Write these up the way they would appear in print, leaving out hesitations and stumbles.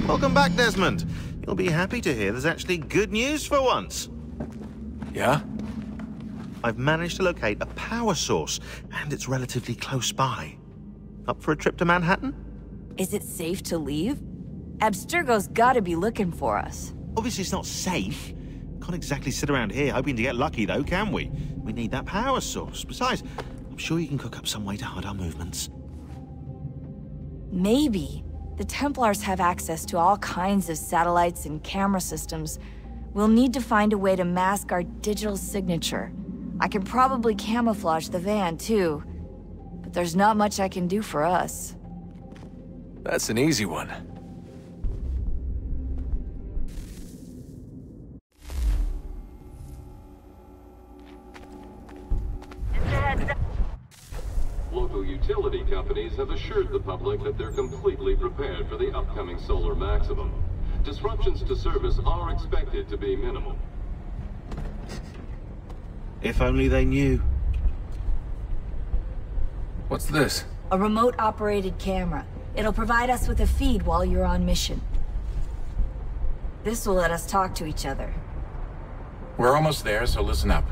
Welcome back, Desmond. You'll be happy to hear there's actually good news for once. Yeah? I've managed to locate a power source, and it's relatively close by. Up for a trip to Manhattan? Is it safe to leave? Abstergo's gotta be looking for us. Obviously it's not safe. Can't exactly sit around here hoping to get lucky, though, can we? We need that power source. Besides, I'm sure you can cook up some way to hide our movements. Maybe. The Templars have access to all kinds of satellites and camera systems. We'll need to find a way to mask our digital signature. I can probably camouflage the van, too. But there's not much I can do for us. That's an easy one. Local utility companies have assured the public that they're completely prepared for the upcoming solar maximum. Disruptions to service are expected to be minimal. If only they knew. What's this? A remote-operated camera. It'll provide us with a feed while you're on mission. This will let us talk to each other. We're almost there, so listen up.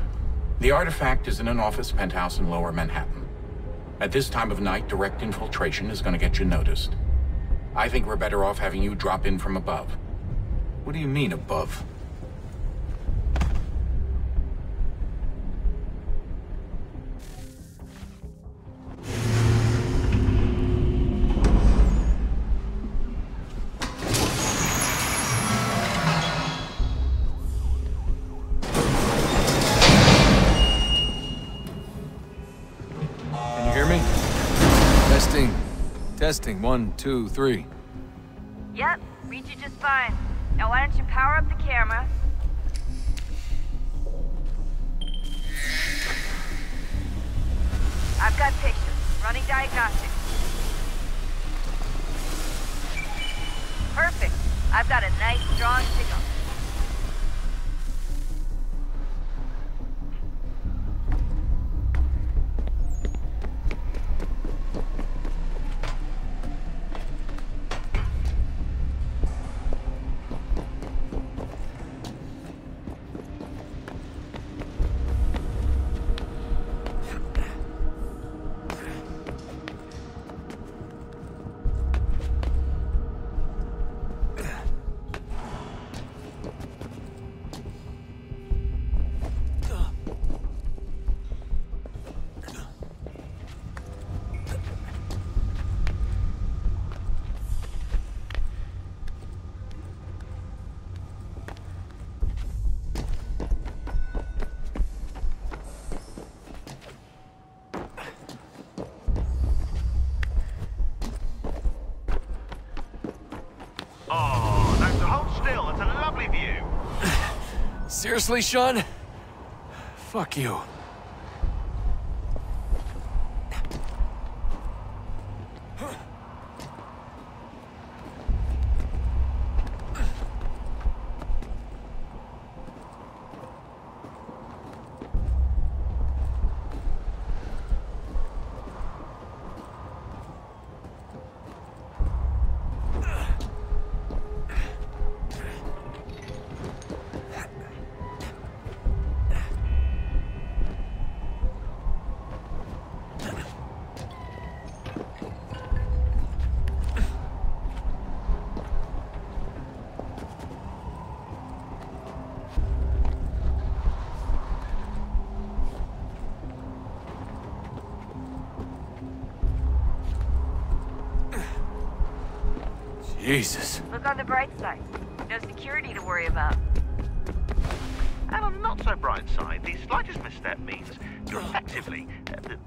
The artifact is in an office penthouse in Lower Manhattan. At this time of night, direct infiltration is going to get you noticed. I think we're better off having you drop in from above. What do you mean, above? Testing, 1, 2, 3. Yep, read you just fine. Now why don't you power up the camera? I've got pictures. Running diagnostics. Perfect. I've got a nice, strong signal. Seriously, Sean? Fuck you. Jesus. Look on the bright side. No security to worry about. And on the not so bright side, the slightest misstep means you're effectively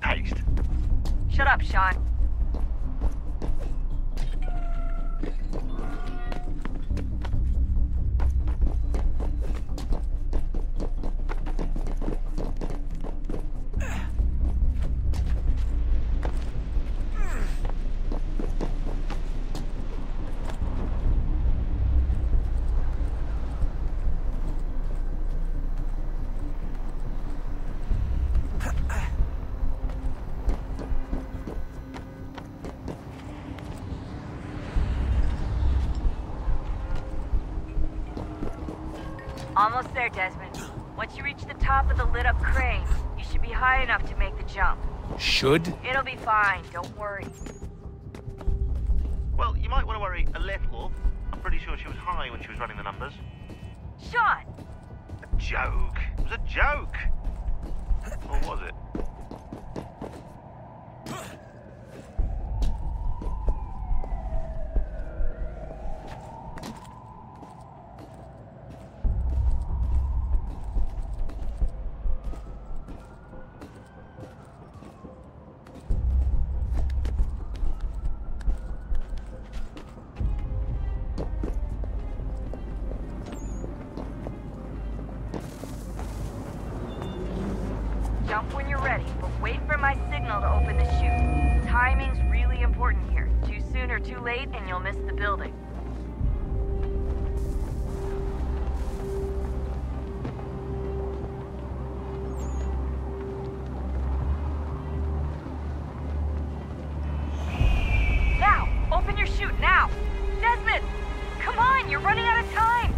paced. Shut up, Sean. Almost there, Desmond. Once you reach the top of the lit-up crane, you should be high enough to make the jump. Should? It'll be fine, don't worry. Well, you might want to worry a little. I'm pretty sure she was high when she was running the numbers. Sean! A joke. It was a joke. Or was it? Jump when you're ready, but wait for my signal to open the chute. Timing's really important here. Too soon or too late, and you'll miss the building. Now! Open your chute, now! Desmond! Come on, you're running out of time!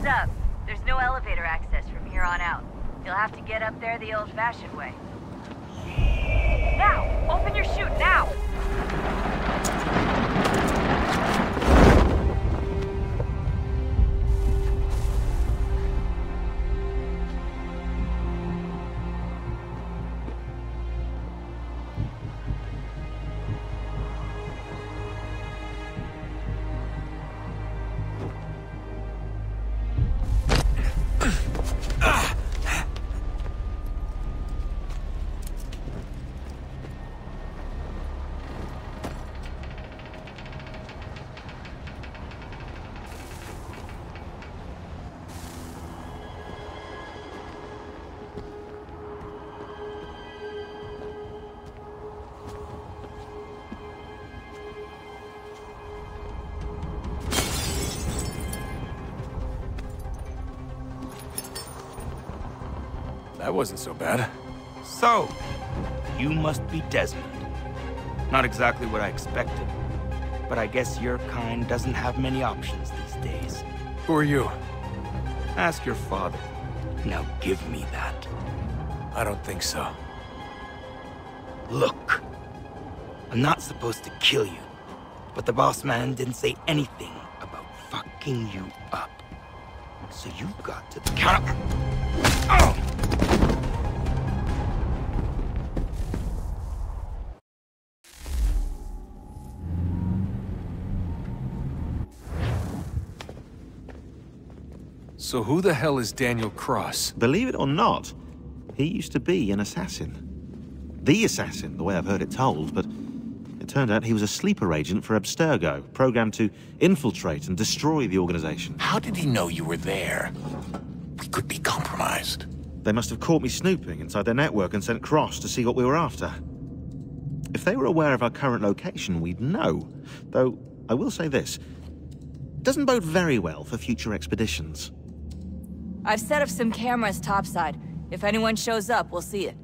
Up. There's no elevator access from here on out. You'll have to get up there the old-fashioned way. Now! Open your chute, now! That wasn't so bad. So, you must be Desmond. Not exactly what I expected, but I guess your kind doesn't have many options these days. Who are you? Ask your father. Now give me that. I don't think so. Look, I'm not supposed to kill you, but the boss man didn't say anything about fucking you up. So you've got to count up. Oh! So who the hell is Daniel Cross? Believe it or not, he used to be an assassin. The assassin, the way I've heard it told, but it turned out he was a sleeper agent for Abstergo, programmed to infiltrate and destroy the organization. How did he know you were there? We could be compromised. They must have caught me snooping inside their network and sent Cross to see what we were after. If they were aware of our current location, we'd know. Though, I will say this, it doesn't bode very well for future expeditions. I've set up some cameras topside. If anyone shows up, we'll see it.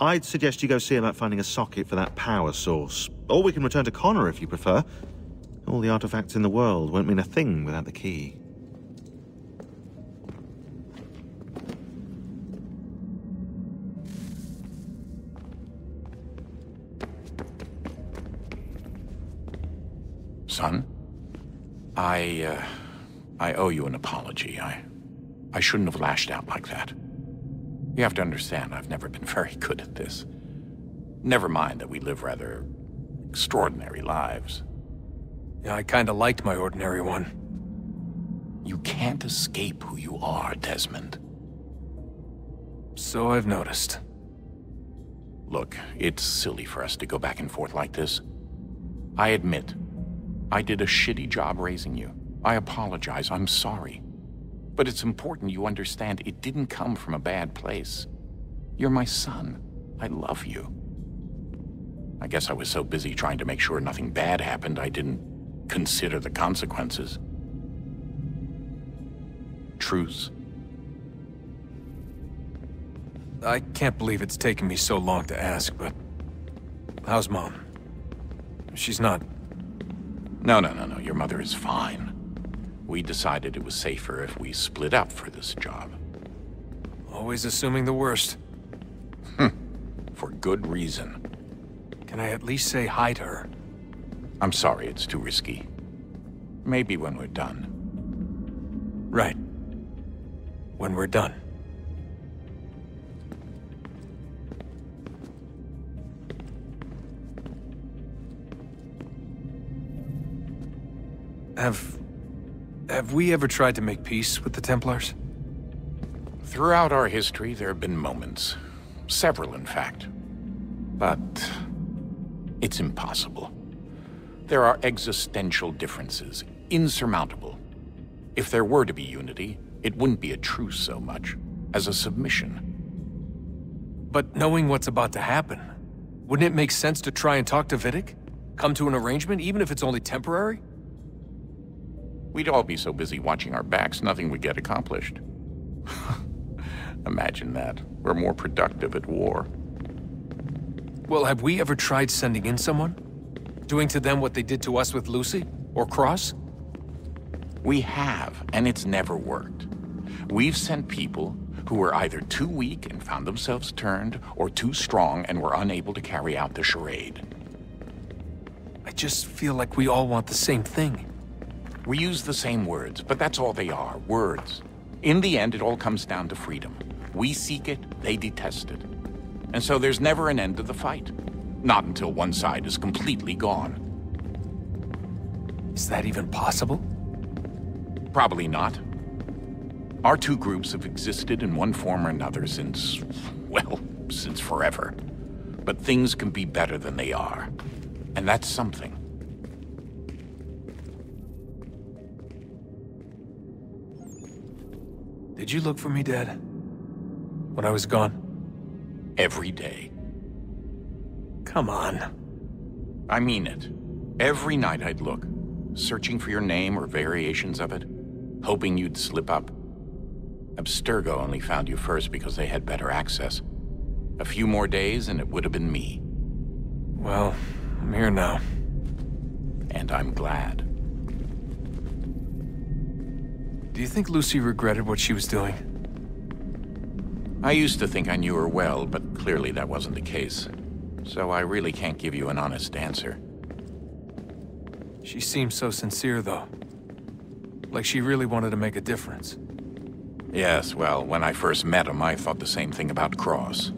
I'd suggest you go see about finding a socket for that power source. Or we can return to Connor if you prefer. All the artifacts in the world won't mean a thing without the key. Son, I owe you an apology. I shouldn't have lashed out like that. You have to understand, I've never been very good at this. Never mind that we live rather extraordinary lives. Yeah, I kinda liked my ordinary one. You can't escape who you are, Desmond. So I've noticed. Look, it's silly for us to go back and forth like this. I admit, I did a shitty job raising you. I apologize, I'm sorry. But it's important you understand it didn't come from a bad place. You're my son. I love you. I guess I was so busy trying to make sure nothing bad happened, I didn't consider the consequences. Truce. I can't believe it's taken me so long to ask, but How's Mom? She's not... No. Your mother is fine. We decided it was safer if we split up for this job. Always assuming the worst. For good reason. Can I at least say hi to her? I'm sorry, it's too risky. Maybe when we're done. Right. When we're done. Have we ever tried to make peace with the Templars? Throughout our history, there have been moments. Several, in fact. But it's impossible. There are existential differences, insurmountable. If there were to be unity, it wouldn't be a truce so much as a submission. But knowing what's about to happen, wouldn't it make sense to try and talk to Vidic? Come to an arrangement, even if it's only temporary? We'd all be so busy watching our backs, nothing would get accomplished. Imagine that. We're more productive at war. Well, have we ever tried sending in someone? Doing to them what they did to us with Lucy? Or Cross? We have, and it's never worked. We've sent people who were either too weak and found themselves turned, or too strong and were unable to carry out the charade. I just feel like we all want the same thing. We use the same words, but that's all they are, words. In the end, it all comes down to freedom. We seek it, they detest it. And so there's never an end to the fight. Not until one side is completely gone. Is that even possible? Probably not. Our two groups have existed in one form or another since, well, since forever. But things can be better than they are. And that's something. Did you look for me, Dad? When I was gone? Every day. Come on. I mean it. Every night I'd look, searching for your name or variations of it, hoping you'd slip up. Abstergo only found you first because they had better access. A few more days and it would have been me. Well, I'm here now. And I'm glad. Do you think Lucy regretted what she was doing? I used to think I knew her well, but clearly that wasn't the case. So I really can't give you an honest answer. She seemed so sincere, though. Like she really wanted to make a difference. Yes, well, when I first met him, I thought the same thing about Cross.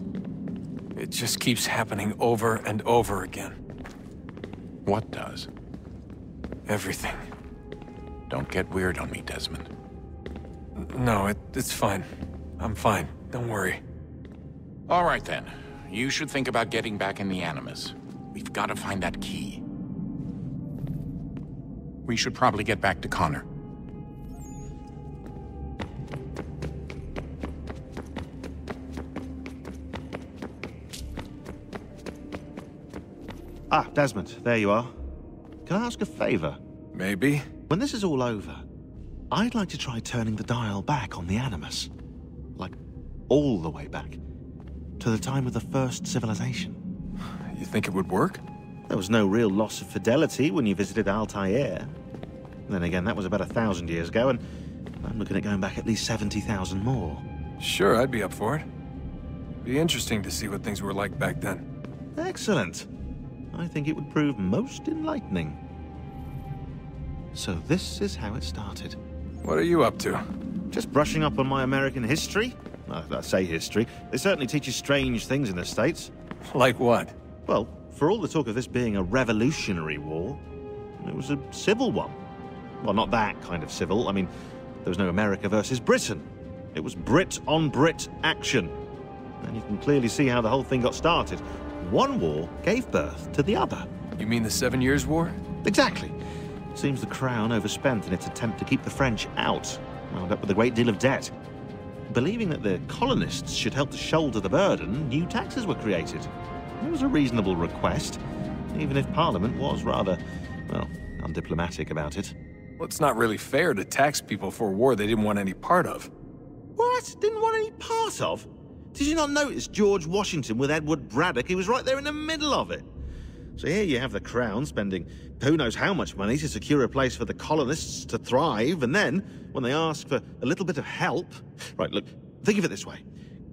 It just keeps happening over and over again. What does? Everything. Don't get weird on me, Desmond. No, it's fine. I'm fine. Don't worry. All right, then. You should think about getting back in the Animus. We've got to find that key. We should probably get back to Connor. Ah, Desmond, there you are. Can I ask a favor? Maybe? When this is all over, I'd like to try turning the dial back on the Animus. Like, all the way back. To the time of the first civilization. You think it would work? There was no real loss of fidelity when you visited Altair. Then again, that was about 1,000 years ago, and I'm looking at going back at least 70,000 more. Sure, I'd be up for it. Be interesting to see what things were like back then. Excellent. I think it would prove most enlightening. So this is how it started. What are you up to? Just brushing up on my American history. I say history. They certainly teach you strange things in the States. Like what? Well, for all the talk of this being a revolutionary war, it was a civil one. Well, not that kind of civil. I mean, there was no America versus Britain. It was Brit on Brit action. And you can clearly see how the whole thing got started. One war gave birth to the other. You mean the 7 Years' War? Exactly. Seems the Crown overspent in its attempt to keep the French out, wound up with a great deal of debt. Believing that the colonists should help to shoulder the burden, new taxes were created. It was a reasonable request, even if Parliament was rather, well, undiplomatic about it. Well, it's not really fair to tax people for a war they didn't want any part of. What? Didn't want any part of? Did you not notice George Washington with Edward Braddock? He was right there in the middle of it. So here you have the Crown spending who knows how much money to secure a place for the colonists to thrive, and then, when they ask for a little bit of help... Right, look, think of it this way.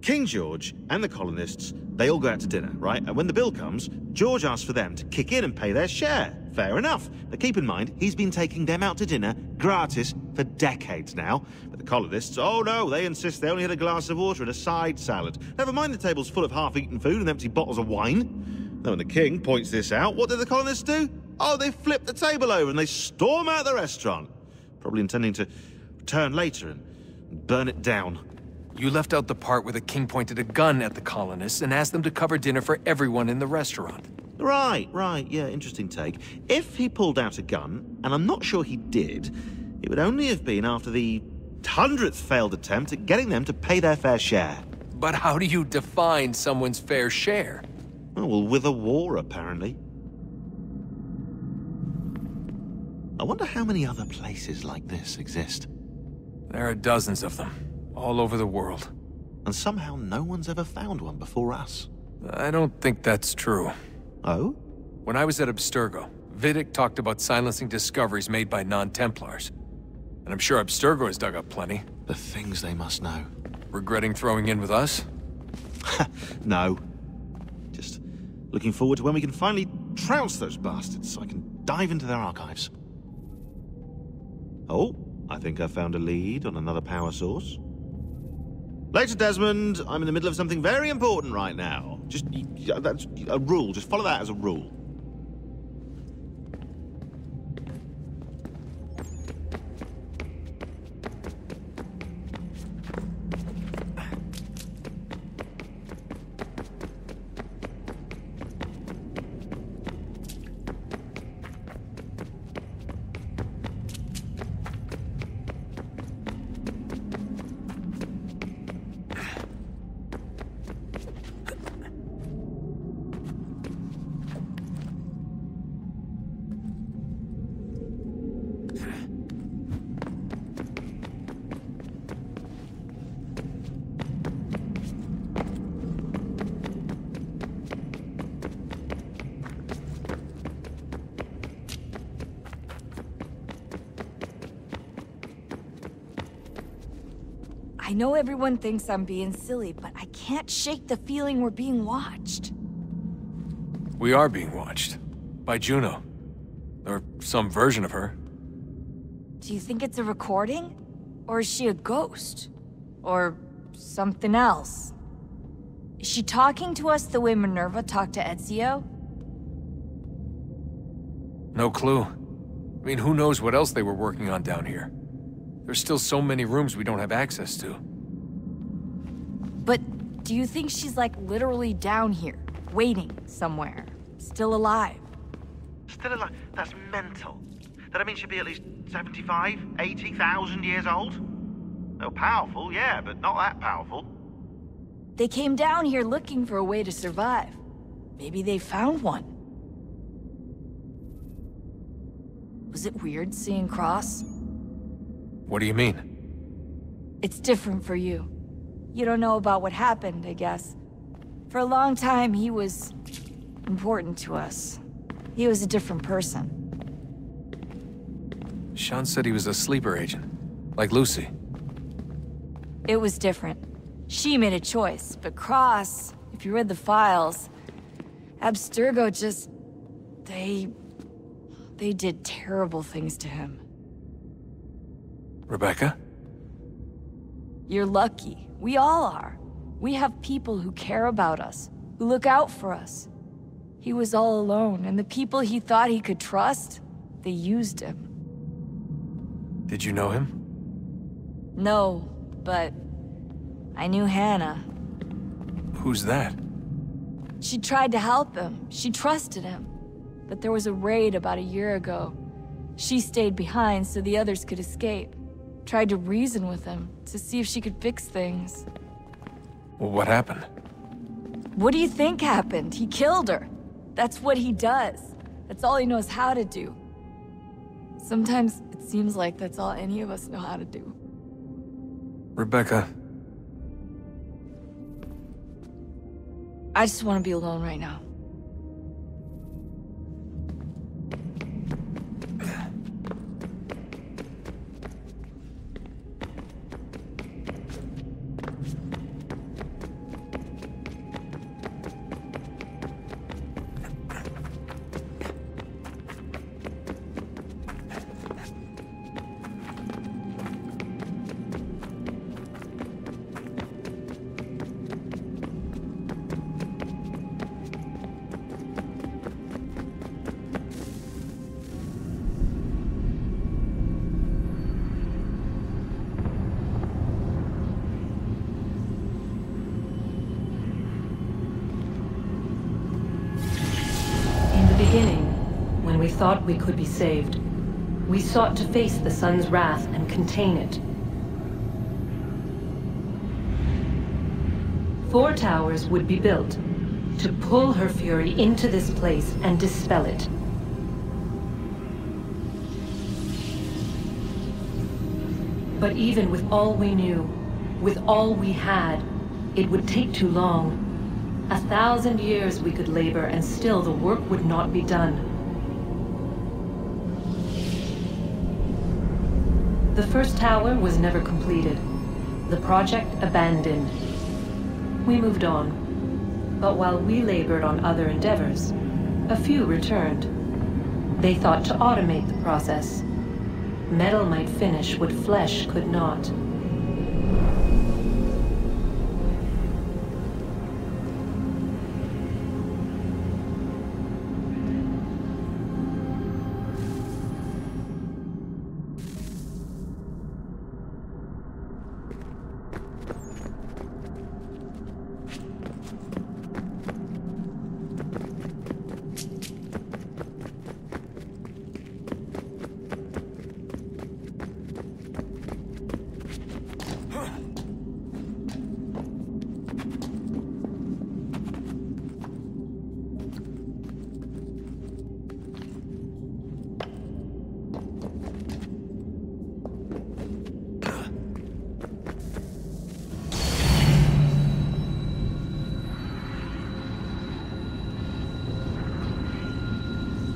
King George and the colonists, they all go out to dinner, right? And when the bill comes, George asks for them to kick in and pay their share. Fair enough. But keep in mind, he's been taking them out to dinner, gratis, for decades now. But the colonists, oh no, they insist they only had a glass of water and a side salad. Never mind the table's full of half-eaten food and empty bottles of wine. Then when the king points this out, what do the colonists do? Oh, they flip the table over and they storm out the restaurant. Probably intending to return later and burn it down. You left out the part where the king pointed a gun at the colonists and asked them to cover dinner for everyone in the restaurant. Right, yeah, interesting take. If he pulled out a gun, and I'm not sure he did, it would only have been after the 100th failed attempt at getting them to pay their fair share. But how do you define someone's fair share? Oh, well, with a war, apparently. I wonder how many other places like this exist. There are dozens of them. All over the world. And somehow no one's ever found one before us. I don't think that's true. Oh? When I was at Abstergo, Vidic talked about silencing discoveries made by non-Templars. And I'm sure Abstergo has dug up plenty. The things they must know. Regretting throwing in with us? No. Just looking forward to when we can finally trounce those bastards so I can dive into their archives. Oh, I think I found a lead on another power source. Later, Desmond. I'm in the middle of something very important right now. That's a rule. Just follow that as a rule. I know everyone thinks I'm being silly, but I can't shake the feeling we're being watched. We are being watched. By Juno. Or some version of her. Do you think it's a recording? Or is she a ghost? Or something else? Is she talking to us the way Minerva talked to Ezio? No clue. I mean, who knows what else they were working on down here? There's still so many rooms we don't have access to. But do you think she's like literally down here, waiting somewhere, still alive? Still alive? That's mental. That means she'd be at least 75, 80,000 years old? Oh, powerful, yeah, but not that powerful. They came down here looking for a way to survive. Maybe they found one. Was it weird seeing Cross? What do you mean? It's different for you. You don't know about what happened, I guess. For a long time, he was important to us. He was a different person. Sean said he was a sleeper agent, like Lucy. It was different. She made a choice, but Cross, if you read the files, Abstergo just... They did terrible things to him. Rebecca? You're lucky. We all are. We have people who care about us, who look out for us. He was all alone, and the people he thought he could trust, they used him. Did you know him? No, but I knew Hannah. Who's that? She tried to help him. She trusted him. But there was a raid about a year ago. She stayed behind so the others could escape. Tried to reason with him, to see if she could fix things. Well, what happened? What do you think happened? He killed her. That's what he does. That's all he knows how to do. Sometimes it seems like that's all any of us know how to do. Rebecca. I just want to be alone right now. thought we could be saved. We sought to face the sun's wrath and contain it. 4 towers would be built to pull her fury into this place and dispel it. But even with all we knew, with all we had, it would take too long. 1,000 years we could labor and still the work would not be done. The first tower was never completed. The project abandoned. We moved on. But while we labored on other endeavors, a few returned. They thought to automate the process. Metal might finish what flesh could not.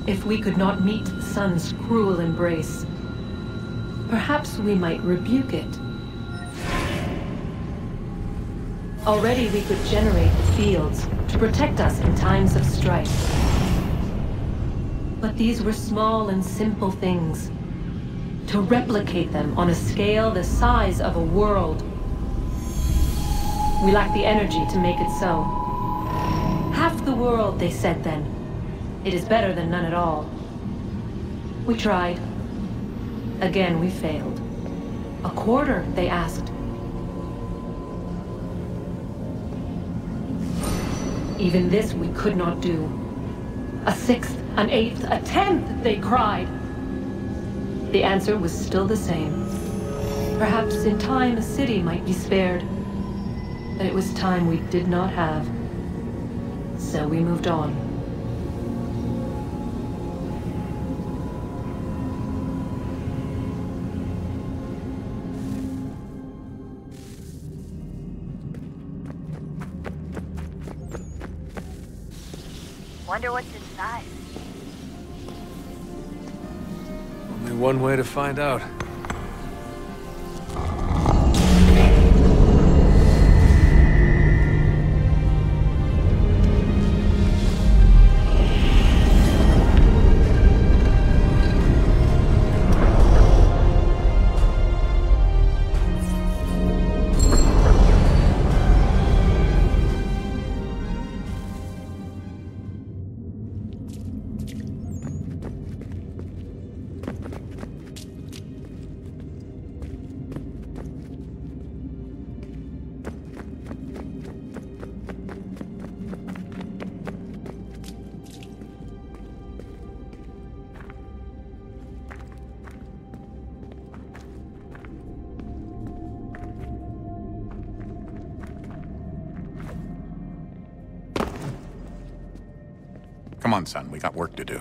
If we could not meet the sun's cruel embrace, perhaps we might rebuke it. Already we could generate the fields to protect us in times of strife. But these were small and simple things. To replicate them on a scale the size of a world. We lack the energy to make it so. Half the world, they said then. It is better than none at all. We tried. Again, we failed. A quarter, they asked. Even this we could not do. A 1/6, an 1/8, a 1/10, they cried. The answer was still the same. Perhaps in time a city might be spared. But it was time we did not have. So we moved on. Wonder what's inside. Only one way to find out. Come on, son, we got work to do.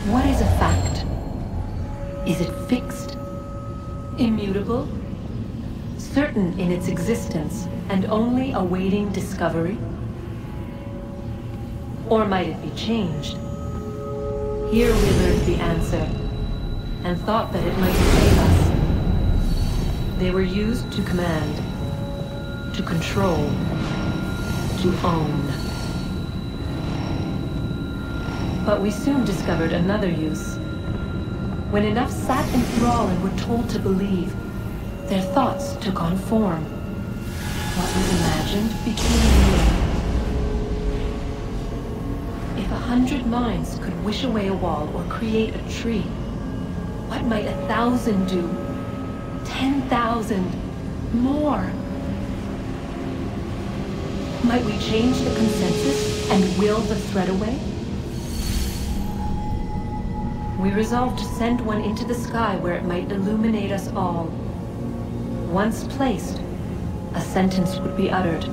What is a fact? Is it fixed? Immutable? Certain in its existence and only awaiting discovery? Or might it be changed? Here we learned the answer, and thought that it might save us. They were used to command, to control, to own. But we soon discovered another use. When enough sat in thrall and were told to believe, their thoughts took on form. What was imagined became real. If 100 minds could wish away a wall or create a tree, what might 1,000 do? 10,000? More? Might we change the consensus and will the threat away? We resolved to send one into the sky where it might illuminate us all. Once placed, a sentence would be uttered.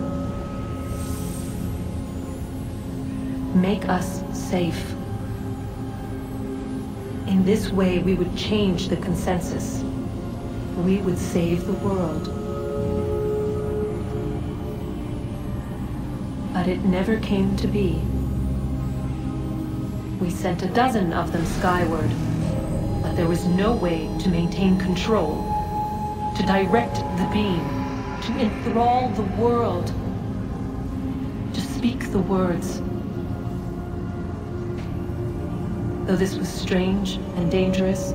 Make us safe. In this way, we would change the consensus. We would save the world. But it never came to be. We sent a dozen of them skyward, but there was no way to maintain control, to direct the beam, to enthrall the world, to speak the words. Though this was strange and dangerous,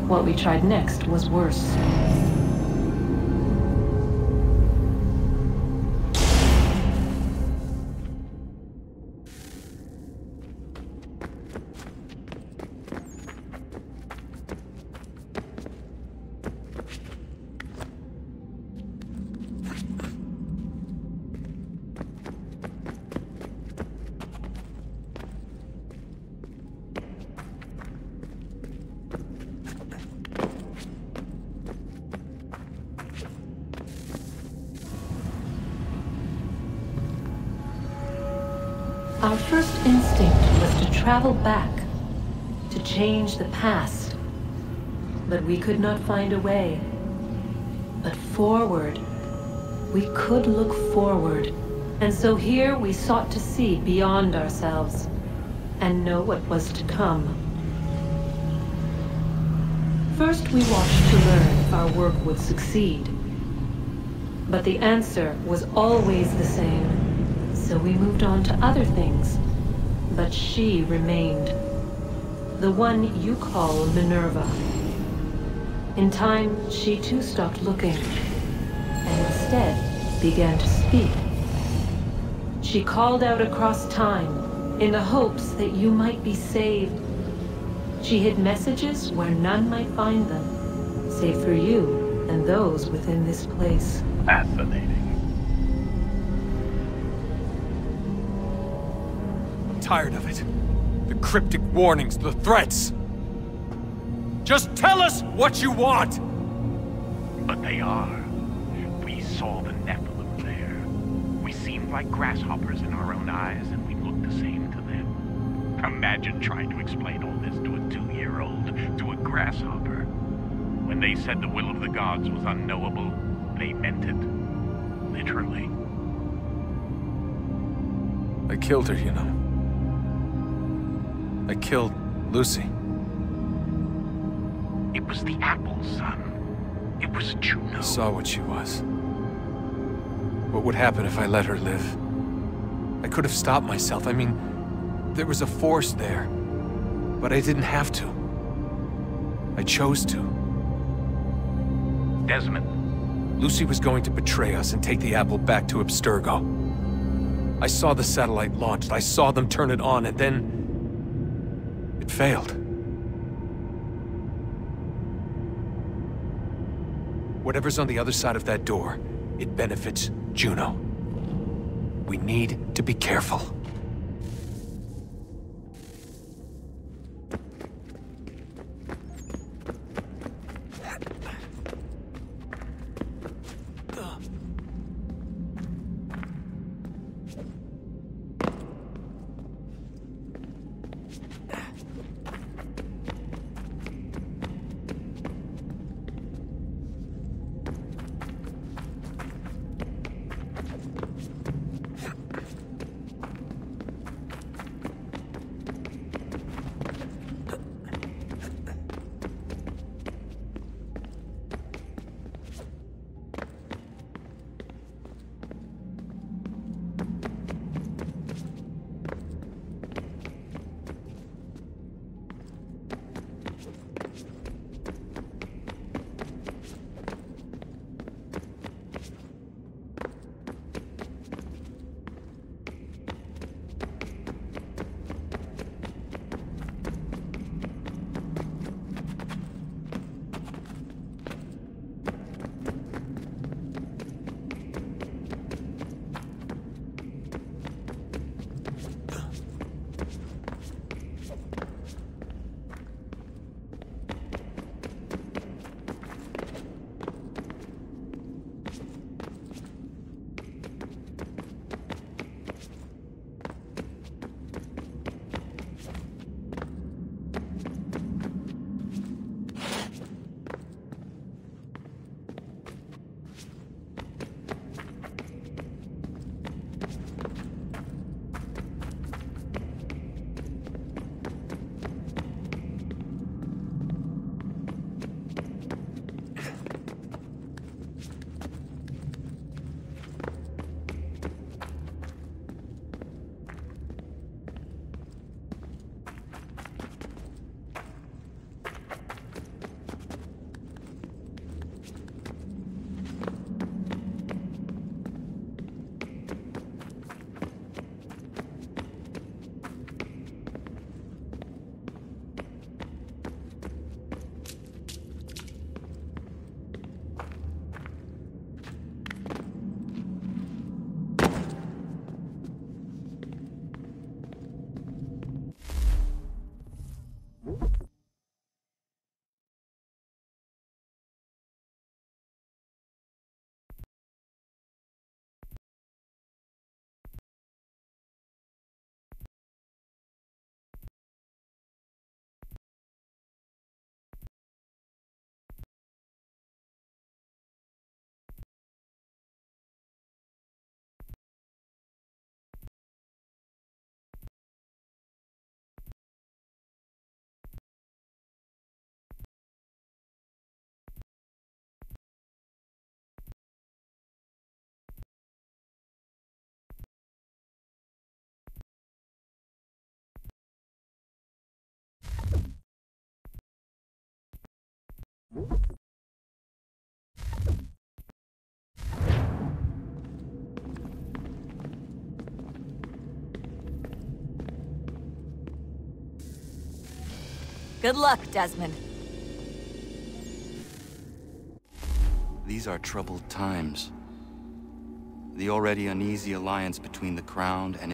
what we tried next was worse. Our first instinct was to travel back, to change the past. But we could not find a way. But forward, we could look forward. And so here we sought to see beyond ourselves, and know what was to come. First we watched to learn if our work would succeed. But the answer was always the same. So we moved on to other things, but she remained. The one you call Minerva. In time, she too stopped looking, and instead began to speak. She called out across time, in the hopes that you might be saved. She hid messages where none might find them, save for you and those within this place. Fascinating. Tired of it. The cryptic warnings, the threats. Just tell us what you want! But they are. We saw the Nephilim there. We seemed like grasshoppers in our own eyes, and we looked the same to them. Imagine trying to explain all this to a 2-year-old, to a grasshopper. When they said the will of the gods was unknowable, they meant it. Literally. I killed her, you know. I killed Lucy. It was the apple, son. It was Juno. I saw what she was. What would happen if I let her live? I could have stopped myself. I mean, there was a force there. But I didn't have to. I chose to. Desmond. Lucy was going to betray us and take the apple back to Abstergo. I saw the satellite launched. I saw them turn it on, and then it failed. Whatever's on the other side of that door, it benefits Juno. We need to be careful. Good luck, Desmond. These are troubled times. The already uneasy alliance between the Crown and